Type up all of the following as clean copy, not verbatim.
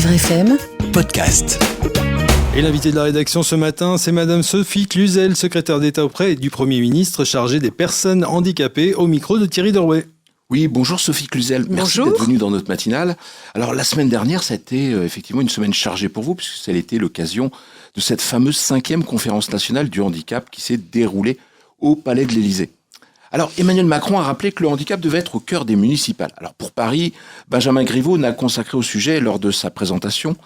Vivre FM podcast. Et l'invité de la rédaction ce matin, c'est Madame Sophie Cluzel, secrétaire d'État auprès du Premier ministre chargée des personnes handicapées, au micro de Thierry Dorouet. Oui, bonjour Sophie Cluzel, merci d'être venue dans notre matinale. Alors la semaine dernière, ça a été effectivement une semaine chargée pour vous, puisque ça a été l'occasion de cette fameuse 5e conférence nationale du handicap qui s'est déroulée au Palais de l'Élysée. Alors Emmanuel Macron a rappelé que le handicap devait être au cœur des municipales. Alors pour Paris, Benjamin Griveaux n'a consacré au sujet lors de sa présentation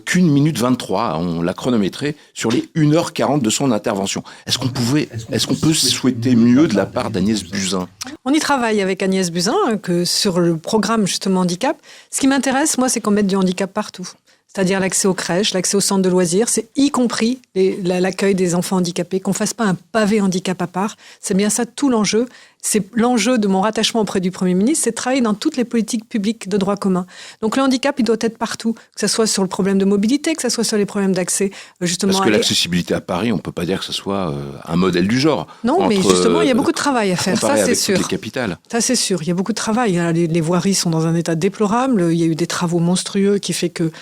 qu'une minute 23, on l'a chronométré sur les 1h40 de son intervention. Est-ce qu'on peut souhaiter mieux de la part d'Agnès Buzyn ? On y travaille avec Agnès Buzyn, que sur le programme justement handicap. Ce qui m'intéresse, moi, c'est qu'on mette du handicap partout. C'est-à-dire l'accès aux crèches, l'accès aux centres de loisirs, c'est y compris l'accueil des enfants handicapés, qu'on ne fasse pas un pavé handicap à part. C'est bien ça tout l'enjeu. C'est l'enjeu de mon rattachement auprès du Premier ministre, c'est de travailler dans toutes les politiques publiques de droit commun. Donc le handicap, il doit être partout, que ce soit sur le problème de mobilité, que ce soit sur les problèmes d'accès, justement. Parce que l'accessibilité à Paris, on ne peut pas dire que ce soit un modèle du genre. Non, mais justement, il y a beaucoup de travail à faire, ça c'est sûr. Toutes les capitales. Ça c'est sûr, il y a beaucoup de travail. Les voiries sont dans un état déplorable, il y a eu des travaux monstrueux qui fait que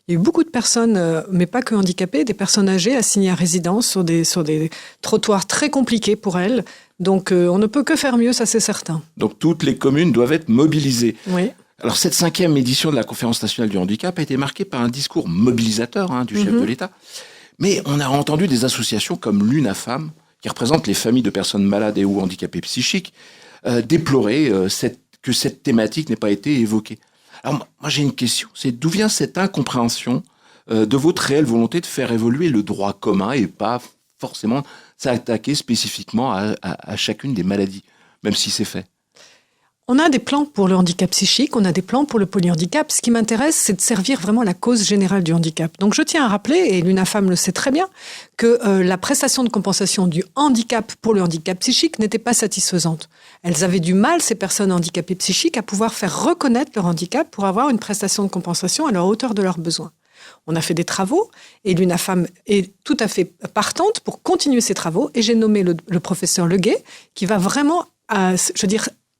il y a eu beaucoup de personnes, mais pas que handicapées, des personnes âgées assignées à résidence sur des trottoirs très compliqués pour elles. Donc on ne peut que faire mieux, ça c'est certain. Donc toutes les communes doivent être mobilisées. Oui. Alors cette 5e édition de la Conférence nationale du handicap a été marquée par un discours mobilisateur du chef de l'État. Mais on a entendu des associations comme l'UNAFAM, qui représente les familles de personnes malades et ou handicapées psychiques, déplorer que cette thématique n'ait pas été évoquée. Alors moi j'ai une question, c'est d'où vient cette incompréhension de votre réelle volonté de faire évoluer le droit commun et pas forcément s'attaquer spécifiquement à chacune des maladies, même si c'est fait? On a des plans pour le handicap psychique, on a des plans pour le polyhandicap. Ce qui m'intéresse, c'est de servir vraiment la cause générale du handicap. Donc je tiens à rappeler, et l'UNAFAM le sait très bien, que la prestation de compensation du handicap pour le handicap psychique n'était pas satisfaisante. Elles avaient du mal, ces personnes handicapées psychiques, à pouvoir faire reconnaître leur handicap pour avoir une prestation de compensation à la hauteur de leurs besoins. On a fait des travaux et l'UNAFAM est tout à fait partante pour continuer ces travaux. Et j'ai nommé le professeur Leguet qui va vraiment,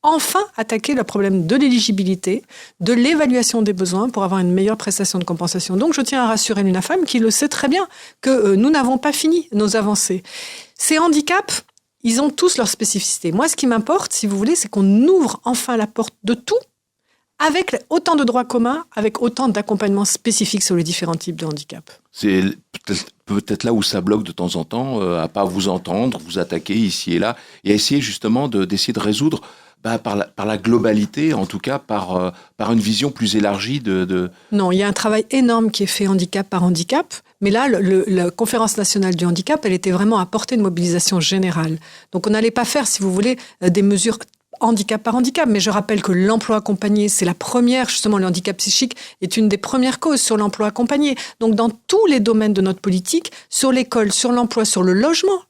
enfin attaquer le problème de l'éligibilité, de l'évaluation des besoins pour avoir une meilleure prestation de compensation. Donc je tiens à rassurer l'UNAFAM qui le sait très bien que nous n'avons pas fini nos avancées. Ces handicaps, ils ont tous leurs spécificités. Moi, ce qui m'importe, si vous voulez, c'est qu'on ouvre enfin la porte de tout avec autant de droits communs, avec autant d'accompagnements spécifiques sur les différents types de handicap. C'est peut-être là où ça bloque de temps en temps, à pas vous entendre, vous attaquer ici et là, et à essayer justement d'essayer de résoudre par la globalité, en tout cas par une vision plus élargie de... Non, il y a un travail énorme qui est fait handicap par handicap, mais là, la Conférence nationale du handicap, elle était vraiment à portée de mobilisation générale. Donc on n'allait pas faire, si vous voulez, des mesures handicap par handicap, mais je rappelle que l'emploi accompagné, c'est la première, justement, le handicap psychique est une des premières causes sur l'emploi accompagné. Donc, dans tous les domaines de notre politique, sur l'école, sur l'emploi, sur le logement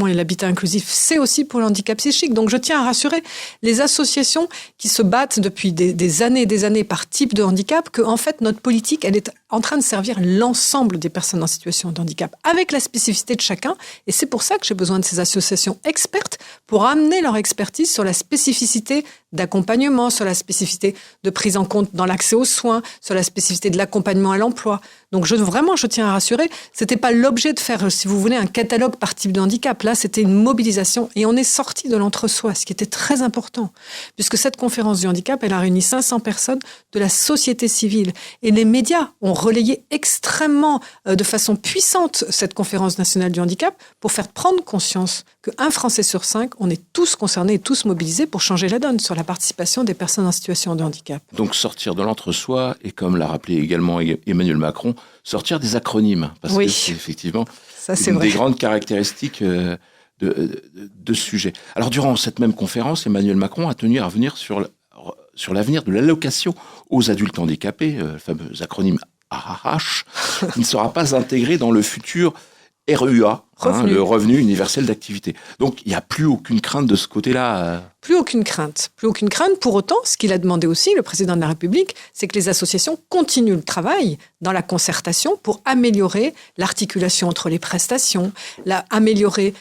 et l'habitat inclusif, c'est aussi pour le handicap psychique. Donc, je tiens à rassurer les associations qui se battent depuis des années et des années par type de handicap que, en fait, notre politique, elle est en train de servir l'ensemble des personnes en situation de handicap, avec la spécificité de chacun. Et c'est pour ça que j'ai besoin de ces associations expertes pour amener leur expertise sur la spécificité d'accompagnement, sur la spécificité de prise en compte dans l'accès aux soins, sur la spécificité de l'accompagnement à l'emploi. Donc je tiens à rassurer, c'était pas l'objet de faire, si vous voulez, un catalogue par type de handicap. Là, c'était une mobilisation et on est sorti de l'entre-soi, ce qui était très important, puisque cette conférence du handicap, elle a réuni 500 personnes de la société civile et les médias ont relayé extrêmement, de façon puissante, cette conférence nationale du handicap pour faire prendre conscience qu'un Français sur 5, on est tous concernés et tous mobilisés pour changer la donne sur la participation des personnes en situation de handicap. Donc sortir de l'entre-soi et, comme l'a rappelé également Emmanuel Macron, sortir des acronymes, parce que c'est effectivement une des grandes caractéristiques de ce sujet. Alors durant cette même conférence, Emmanuel Macron a tenu à revenir sur l'avenir de l'allocation aux adultes handicapés, le fameux acronyme AAH, qui ne sera pas intégré dans le futur RUA, le revenu universel d'activité. Donc, il n'y a plus aucune crainte de ce côté-là. Plus aucune crainte. Pour autant, ce qu'il a demandé aussi, le président de la République, c'est que les associations continuent le travail dans la concertation pour améliorer l'articulation entre les prestations, améliorer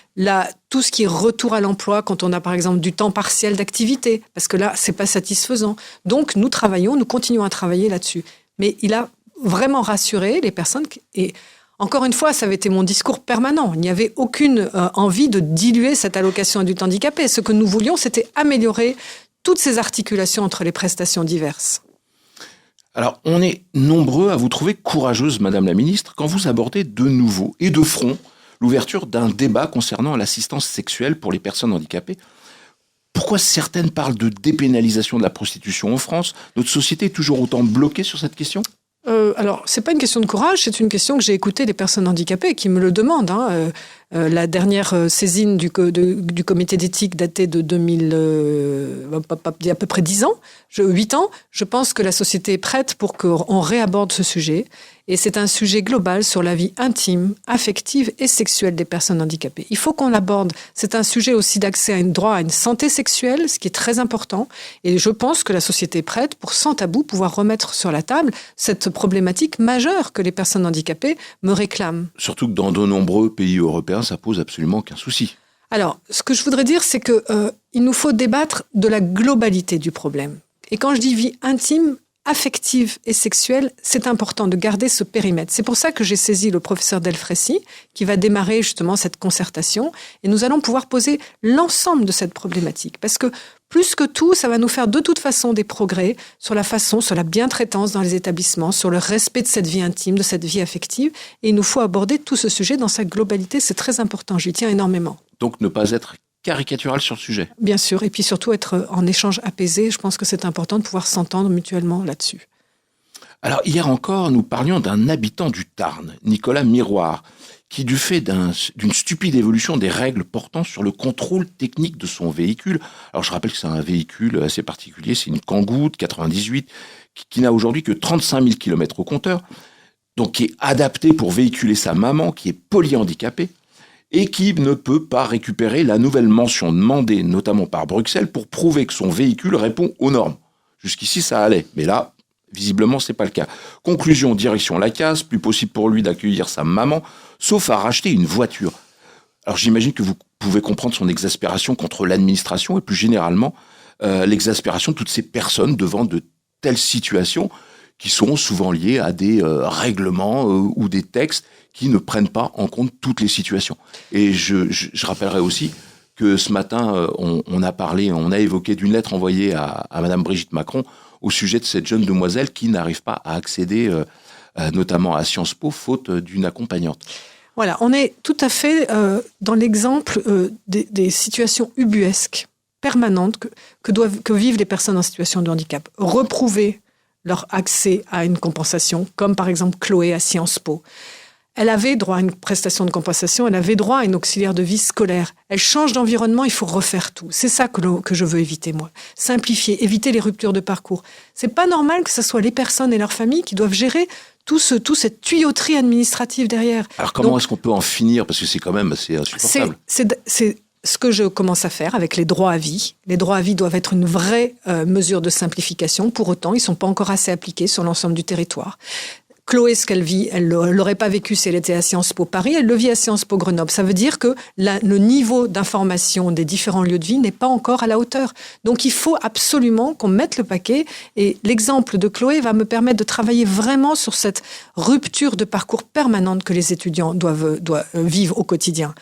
tout ce qui est retour à l'emploi quand on a, par exemple, du temps partiel d'activité, parce que là, c'est pas satisfaisant. Donc, nous continuons à travailler là-dessus. Mais il a vraiment rassurer les personnes. Et encore une fois, ça avait été mon discours permanent. Il n'y avait aucune envie de diluer cette allocation adulte handicapé. Ce que nous voulions, c'était améliorer toutes ces articulations entre les prestations diverses. Alors, on est nombreux à vous trouver courageuse, Madame la Ministre, quand vous abordez de nouveau et de front l'ouverture d'un débat concernant l'assistance sexuelle pour les personnes handicapées. Pourquoi certaines parlent de dépénalisation de la prostitution en France ? Notre société est toujours autant bloquée sur cette question ? Alors, c'est pas une question de courage, c'est une question que j'ai écoutée des personnes handicapées qui me le demandent. La dernière saisine du comité d'éthique datée de 2000, il y a à peu près 8 ans. Je pense que la société est prête pour qu'on réaborde ce sujet. Et c'est un sujet global sur la vie intime, affective et sexuelle des personnes handicapées. Il faut qu'on l'aborde. C'est un sujet aussi d'accès à un droit à une santé sexuelle, ce qui est très important. Et je pense que la société est prête pour, sans tabou, pouvoir remettre sur la table cette problématique majeure que les personnes handicapées me réclament. Surtout que dans de nombreux pays européens, ça pose absolument aucun souci. Alors, ce que je voudrais dire, c'est que il nous faut débattre de la globalité du problème. Et quand je dis vie intime, affective et sexuelle, c'est important de garder ce périmètre. C'est pour ça que j'ai saisi le professeur Delfraissy, qui va démarrer justement cette concertation, et nous allons pouvoir poser l'ensemble de cette problématique. Parce que plus que tout, ça va nous faire de toute façon des progrès sur la bientraitance dans les établissements, sur le respect de cette vie intime, de cette vie affective, et il nous faut aborder tout ce sujet dans sa globalité. C'est très important, j'y tiens énormément. Donc ne pas être caricatural sur le sujet. Bien sûr, et puis surtout être en échange apaisé. Je pense que c'est important de pouvoir s'entendre mutuellement là-dessus. Alors hier encore, nous parlions d'un habitant du Tarn, Nicolas Miroir, qui du fait d'une stupide évolution des règles portant sur le contrôle technique de son véhicule, alors je rappelle que c'est un véhicule assez particulier, c'est une Kangoo de 98, qui n'a aujourd'hui que 35 000 km au compteur, donc qui est adapté pour véhiculer sa maman, qui est polyhandicapée, et qui ne peut pas récupérer la nouvelle mention demandée, notamment par Bruxelles, pour prouver que son véhicule répond aux normes. Jusqu'ici, ça allait, mais là, visiblement, c'est pas le cas. Conclusion, direction la casse, plus possible pour lui d'accueillir sa maman, sauf à racheter une voiture. Alors j'imagine que vous pouvez comprendre son exaspération contre l'administration et plus généralement l'exaspération de toutes ces personnes devant de telles situations qui sont souvent liées à des règlements ou des textes qui ne prennent pas en compte toutes les situations. Et je rappellerai aussi que ce matin, on a évoqué d'une lettre envoyée à Madame Brigitte Macron au sujet de cette jeune demoiselle qui n'arrive pas à accéder notamment à Sciences Po, faute d'une accompagnante. Voilà, on est tout à fait dans l'exemple des situations ubuesques, permanentes, que vivent les personnes en situation de handicap. Reprouver leur accès à une compensation, comme par exemple Chloé à Sciences Po. Elle avait droit à une prestation de compensation, elle avait droit à une auxiliaire de vie scolaire. Elle change d'environnement, il faut refaire tout. C'est ça que je veux éviter, moi. Simplifier, éviter les ruptures de parcours. C'est pas normal que ce soit les personnes et leurs familles qui doivent gérer toute cette tuyauterie administrative derrière. Alors comment est-ce qu'on peut en finir ? Parce que c'est quand même assez insupportable. C'est ce que je commence à faire avec les droits à vie. Les droits à vie doivent être une vraie mesure de simplification. Pour autant, ils ne sont pas encore assez appliqués sur l'ensemble du territoire. Chloé, ce qu'elle vit, elle ne l'aurait pas vécu si elle était à Sciences Po Paris, elle le vit à Sciences Po Grenoble. Ça veut dire que le niveau d'information des différents lieux de vie n'est pas encore à la hauteur. Donc il faut absolument qu'on mette le paquet. Et l'exemple de Chloé va me permettre de travailler vraiment sur cette rupture de parcours permanente que les étudiants doivent vivre au quotidien.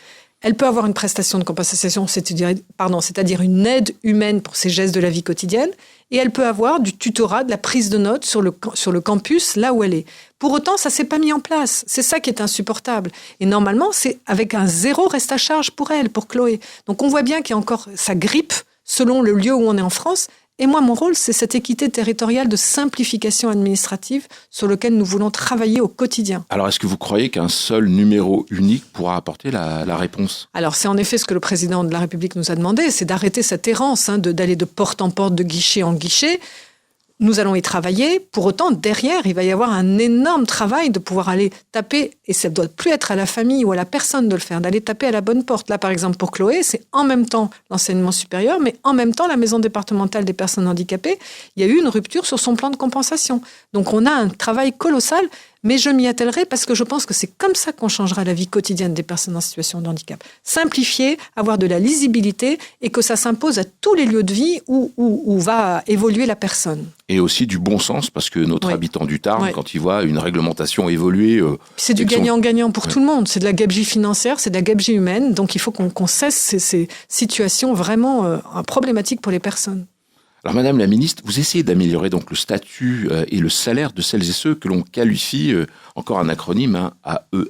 Elle peut avoir une prestation de compensation, c'est-à-dire une aide humaine pour ses gestes de la vie quotidienne, et elle peut avoir du tutorat, de la prise de notes sur le campus, là où elle est. Pour autant, ça ne s'est pas mis en place. C'est ça qui est insupportable. Et normalement, c'est avec un zéro reste à charge pour elle, pour Chloé. Donc on voit bien qu'il y a encore ça grippe selon le lieu où on est en France. Et moi, mon rôle, c'est cette équité territoriale de simplification administrative sur lequel nous voulons travailler au quotidien. Alors, est-ce que vous croyez qu'un seul numéro unique pourra apporter la réponse ? Alors, c'est en effet ce que le président de la République nous a demandé, c'est d'arrêter cette errance, d'aller de porte en porte, de guichet en guichet. Nous allons y travailler. Pour autant, derrière, il va y avoir un énorme travail de pouvoir aller taper, et ça ne doit plus être à la famille ou à la personne de le faire, d'aller taper à la bonne porte. Là, par exemple, pour Chloé, c'est en même temps l'enseignement supérieur, mais en même temps la maison départementale des personnes handicapées. Il y a eu une rupture sur son plan de compensation. Donc, on a un travail colossal, mais je m'y attellerai parce que je pense que c'est comme ça qu'on changera la vie quotidienne des personnes en situation de handicap. Simplifier, avoir de la lisibilité et que ça s'impose à tous les lieux de vie où va évoluer la personne. Et aussi du bon sens, parce que notre habitant du Tarn, quand il voit une réglementation évoluer... c'est du gagnant-gagnant pour tout le monde. C'est de la gabegie financière, c'est de la gabegie humaine. Donc il faut qu'on cesse ces situations vraiment problématiques pour les personnes. Alors Madame la Ministre, vous essayez d'améliorer donc le statut et le salaire de celles et ceux que l'on qualifie, encore un acronyme,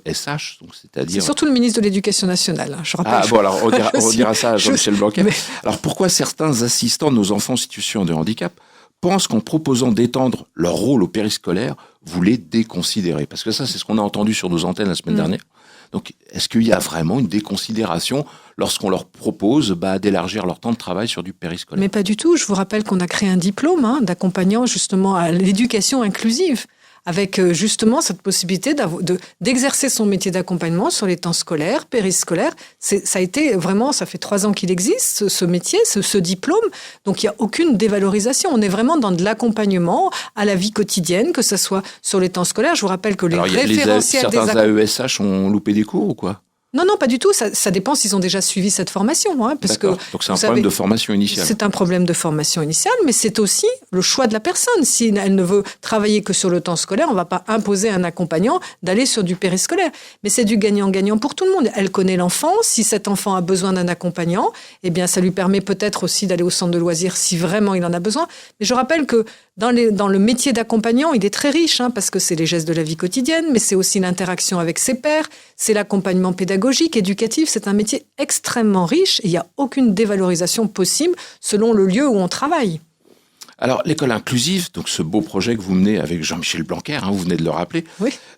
AESH, donc c'est-à-dire... C'est surtout le ministre de l'Éducation nationale, je rappelle. Ah bon, alors on dira ça à Jean-Michel Blanquer. Alors pourquoi certains assistants de nos enfants en situation de handicap pensent qu'en proposant d'étendre leur rôle au périscolaire, vous les déconsidérez? Parce que ça, c'est ce qu'on a entendu sur nos antennes la semaine dernière. Donc, est-ce qu'il y a vraiment une déconsidération lorsqu'on leur propose d'élargir leur temps de travail sur du périscolaire? Mais pas du tout. Je vous rappelle qu'on a créé un diplôme d'accompagnant justement à l'éducation inclusive, avec justement cette possibilité d'exercer son métier d'accompagnement sur les temps scolaires, périscolaires. Ça a été vraiment, ça fait 3 ans qu'il existe, ce métier, ce diplôme. Donc, il n'y a aucune dévalorisation. On est vraiment dans de l'accompagnement à la vie quotidienne, que ce soit sur les temps scolaires. Je vous rappelle que les référentiels certains AESH ont loupé des cours ou quoi? Non, pas du tout. Ça dépend s'ils ont déjà suivi cette formation. Parce que, donc c'est un problème de formation initiale. C'est un problème de formation initiale, mais c'est aussi le choix de la personne. Si elle ne veut travailler que sur le temps scolaire, on ne va pas imposer à un accompagnant d'aller sur du périscolaire. Mais c'est du gagnant-gagnant pour tout le monde. Elle connaît l'enfant. Si cet enfant a besoin d'un accompagnant, eh bien, ça lui permet peut-être aussi d'aller au centre de loisirs si vraiment il en a besoin. Mais je rappelle que dans le métier d'accompagnant, il est très riche, parce que c'est les gestes de la vie quotidienne, mais c'est aussi l'interaction avec ses pairs, c'est l'accompagnement pédagogique, éducatif. C'est un métier extrêmement riche et il n'y a aucune dévalorisation possible selon le lieu où on travaille. Alors, l'école inclusive, donc ce beau projet que vous menez avec Jean-Michel Blanquer, vous venez de le rappeler,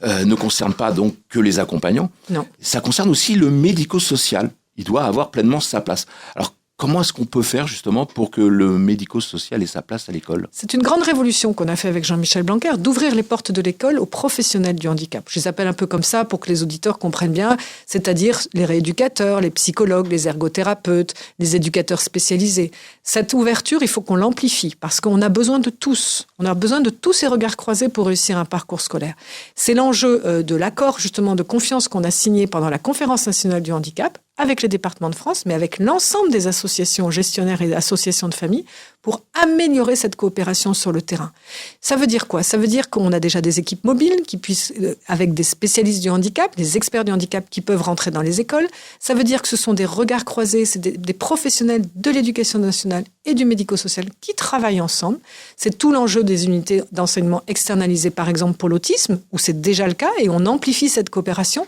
ne concerne pas donc que les accompagnants. Non. Ça concerne aussi le médico-social. Il doit avoir pleinement sa place. Alors, comment est-ce qu'on peut faire justement pour que le médico-social ait sa place à l'école? C'est une grande révolution qu'on a fait avec Jean-Michel Blanquer, d'ouvrir les portes de l'école aux professionnels du handicap. Je les appelle un peu comme ça pour que les auditeurs comprennent bien, c'est-à-dire les rééducateurs, les psychologues, les ergothérapeutes, les éducateurs spécialisés. Cette ouverture, il faut qu'on l'amplifie parce qu'on a besoin de tous. On a besoin de tous ces regards croisés pour réussir un parcours scolaire. C'est l'enjeu de l'accord justement de confiance qu'on a signé pendant la Conférence nationale du handicap avec les départements de France, mais avec l'ensemble des associations gestionnaires et associations de familles pour améliorer cette coopération sur le terrain. Ça veut dire quoi? Ça veut dire qu'on a déjà des équipes mobiles qui puissent, avec des spécialistes du handicap, des experts du handicap qui peuvent rentrer dans les écoles. Ça veut dire que ce sont des regards croisés, c'est des professionnels de l'éducation nationale et du médico-social qui travaillent ensemble. C'est tout l'enjeu des unités d'enseignement externalisées, par exemple pour l'autisme, où c'est déjà le cas, et on amplifie cette coopération.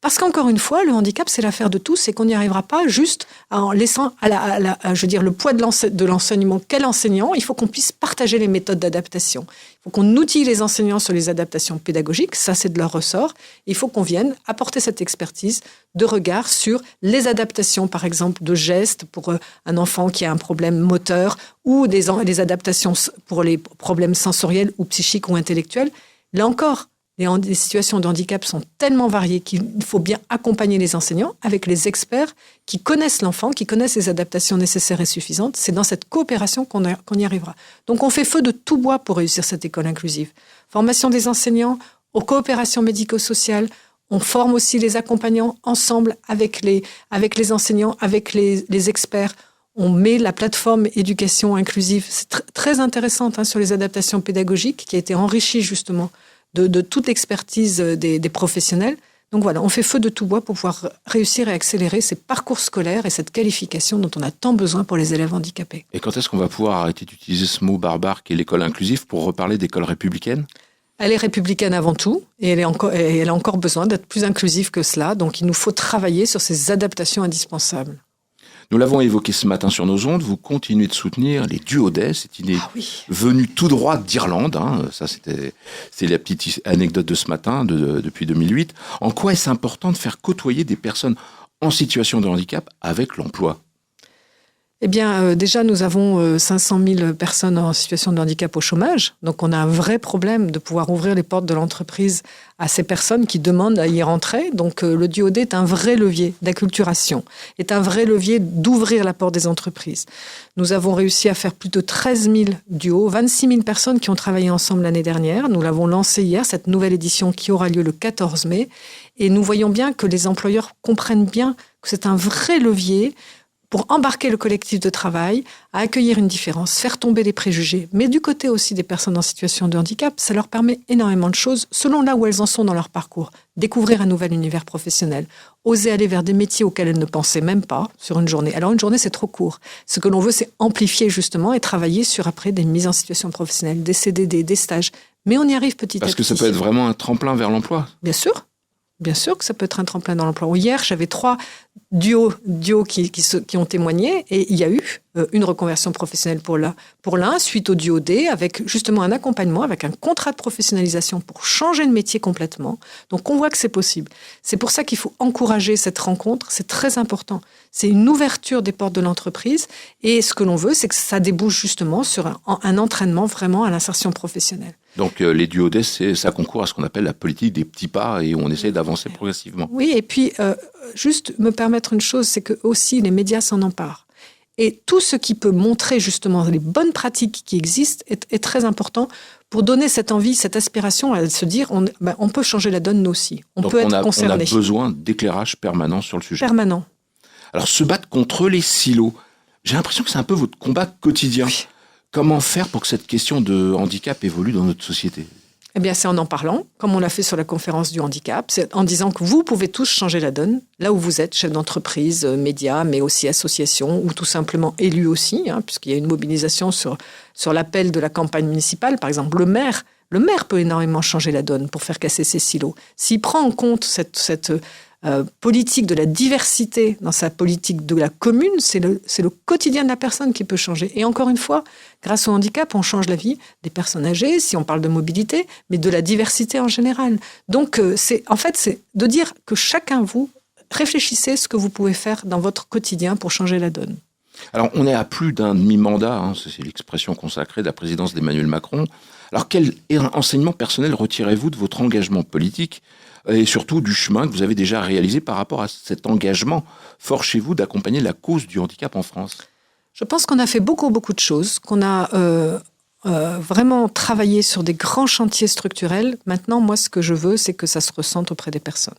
Parce qu'encore une fois, le handicap, c'est l'affaire de tous et qu'on n'y arrivera pas juste en laissant le poids de l'enseignement. Quel enseignant? Il faut qu'on puisse partager les méthodes d'adaptation. Il faut qu'on outille les enseignants sur les adaptations pédagogiques. Ça, c'est de leur ressort. Il faut qu'on vienne apporter cette expertise de regard sur les adaptations, par exemple, de gestes pour un enfant qui a un problème moteur ou des adaptations pour les problèmes sensoriels ou psychiques ou intellectuels. Là encore, les situations de handicap sont tellement variées qu'il faut bien accompagner les enseignants avec les experts qui connaissent l'enfant, qui connaissent les adaptations nécessaires et suffisantes. C'est dans cette coopération qu'on y arrivera. Donc on fait feu de tout bois pour réussir cette école inclusive. Formation des enseignants, aux coopérations médico-sociales. On forme aussi les accompagnants ensemble avec les enseignants, avec les experts. On met la plateforme éducation inclusive. C'est très intéressante sur les adaptations pédagogiques qui a été enrichie justement de toute l'expertise des professionnels. Donc voilà, on fait feu de tout bois pour pouvoir réussir et accélérer ces parcours scolaires et cette qualification dont on a tant besoin pour les élèves handicapés. Et quand est-ce qu'on va pouvoir arrêter d'utiliser ce mot barbare qu'est l'école inclusive pour reparler d'école républicaine? Elle est républicaine avant tout et elle a encore besoin d'être plus inclusive que cela. Donc il nous faut travailler sur ces adaptations indispensables. Nous l'avons évoqué ce matin sur nos ondes, vous continuez de soutenir les Duodès, c'est une idée venue tout droit d'Irlande, ça c'est la petite anecdote de ce matin, depuis 2008. En quoi est-ce important de faire côtoyer des personnes en situation de handicap avec l'emploi? Eh bien, déjà, nous avons 500 000 personnes en situation de handicap au chômage. Donc, on a un vrai problème de pouvoir ouvrir les portes de l'entreprise à ces personnes qui demandent à y rentrer. Donc, le Duodé est un vrai levier d'acculturation, est un vrai levier d'ouvrir la porte des entreprises. Nous avons réussi à faire plus de 13 000 duos, 26 000 personnes qui ont travaillé ensemble l'année dernière. Nous l'avons lancé hier, cette nouvelle édition qui aura lieu le 14 mai. Et nous voyons bien que les employeurs comprennent bien que c'est un vrai levier pour embarquer le collectif de travail, à accueillir une différence, faire tomber les préjugés. Mais du côté aussi des personnes en situation de handicap, ça leur permet énormément de choses selon là où elles en sont dans leur parcours. Découvrir un nouvel univers professionnel, oser aller vers des métiers auxquels elles ne pensaient même pas sur une journée. Alors une journée, c'est trop court. Ce que l'on veut, c'est amplifier justement et travailler sur après des mises en situation professionnelle, des CDD, des stages. Mais on y arrive petit à petit. Parce que ça peut être vraiment un tremplin vers l'emploi. Bien sûr. Bien sûr que ça peut être un tremplin dans l'emploi. Hier, j'avais 3 duos qui ont témoigné et il y a eu une reconversion professionnelle pour l'un suite au duo D avec justement un accompagnement, avec un contrat de professionnalisation pour changer de métier complètement. Donc on voit que c'est possible. C'est pour ça qu'il faut encourager cette rencontre. C'est très important. C'est une ouverture des portes de l'entreprise et ce que l'on veut, c'est que ça débouche justement sur un entraînement vraiment à l'insertion professionnelle. Donc les duos D, ça concourt à ce qu'on appelle la politique des petits pas et on essaie d'avancer progressivement. Oui, et puis juste me permettre une chose, c'est que aussi les médias s'en emparent. Et tout ce qui peut montrer justement les bonnes pratiques qui existent est très important pour donner cette envie, cette aspiration à se dire on peut changer la donne nous aussi. Donc peut être concerné. On a besoin d'éclairage permanent sur le sujet. Permanent. Alors se battre contre les silos, j'ai l'impression que c'est un peu votre combat quotidien. Oui. Comment faire pour que cette question de handicap évolue dans notre société ? Eh bien, c'est en parlant, comme on l'a fait sur la conférence du handicap, c'est en disant que vous pouvez tous changer la donne, là où vous êtes, chef d'entreprise, médias, mais aussi association, ou tout simplement élu aussi, puisqu'il y a une mobilisation sur l'appel de la campagne municipale. Par exemple, le maire peut énormément changer la donne pour faire casser ces silos. S'il prend en compte cette politique de la diversité dans sa politique de la commune, c'est le quotidien de la personne qui peut changer. Et encore une fois, grâce au handicap, on change la vie des personnes âgées, si on parle de mobilité, mais de la diversité en général. Donc, c'est de dire que chacun, vous, réfléchissez ce que vous pouvez faire dans votre quotidien pour changer la donne. Alors, on est à plus d'un demi-mandat, c'est l'expression consacrée de la présidence d'Emmanuel Macron. Alors, quel enseignement personnel retirez-vous de votre engagement politique et surtout du chemin que vous avez déjà réalisé par rapport à cet engagement fort chez vous d'accompagner la cause du handicap en France ? Je pense qu'on a fait beaucoup de choses, qu'on a vraiment travaillé sur des grands chantiers structurels. Maintenant, moi, ce que je veux, c'est que ça se ressente auprès des personnes.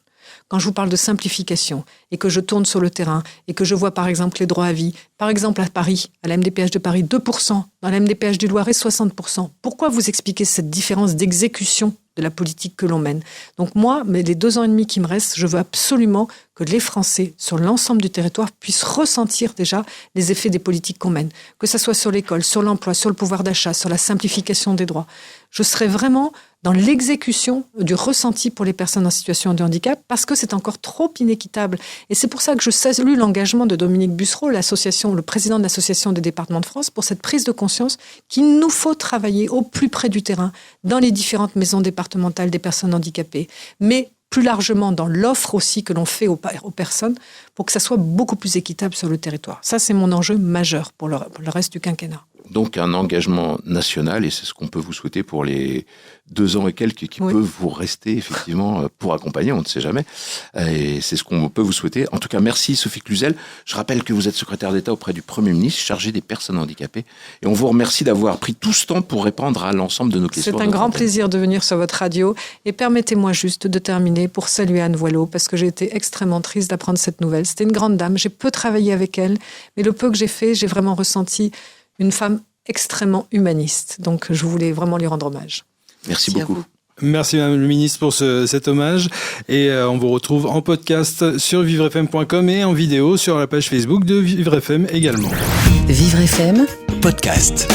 Quand je vous parle de simplification et que je tourne sur le terrain et que je vois par exemple les droits à vie, par exemple à Paris, à la MDPH de Paris, 2%, dans la MDPH du Loiret, 60%. Pourquoi vous expliquez cette différence d'exécution de la politique que l'on mène ? Donc moi, mais les 2 ans et demi qui me restent, je veux absolument que les Français, sur l'ensemble du territoire, puissent ressentir déjà les effets des politiques qu'on mène. Que ça soit sur l'école, sur l'emploi, sur le pouvoir d'achat, sur la simplification des droits. Je serai vraiment dans l'exécution du ressenti pour les personnes en situation de handicap parce que c'est encore trop inéquitable. Et c'est pour ça que je salue l'engagement de Dominique Bussereau, le président de l'Association des départements de France, pour cette prise de conscience qu'il nous faut travailler au plus près du terrain, dans les différentes maisons départementales des personnes handicapées, mais plus largement dans l'offre aussi que l'on fait aux personnes pour que ça soit beaucoup plus équitable sur le territoire. Ça, c'est mon enjeu majeur pour le reste du quinquennat. Donc un engagement national, et c'est ce qu'on peut vous souhaiter pour les 2 ans et quelques qui peuvent vous rester effectivement pour accompagner, on ne sait jamais, et c'est ce qu'on peut vous souhaiter. En tout cas, merci Sophie Cluzel. Je rappelle que vous êtes secrétaire d'État auprès du Premier ministre, chargé des personnes handicapées, et on vous remercie d'avoir pris tout ce temps pour répondre à l'ensemble de nos questions. C'est un grand plaisir de venir sur votre radio, et permettez-moi juste de terminer pour saluer Anne Voileau, parce que j'ai été extrêmement triste d'apprendre cette nouvelle. C'était une grande dame, j'ai peu travaillé avec elle, mais le peu que j'ai fait, j'ai vraiment ressenti une femme extrêmement humaniste. Donc, je voulais vraiment lui rendre hommage. Merci beaucoup. Merci Madame le Ministre pour cet hommage. Et on vous retrouve en podcast sur vivrefm.com et en vidéo sur la page Facebook de Vivre FM également. Vivre FM, podcast.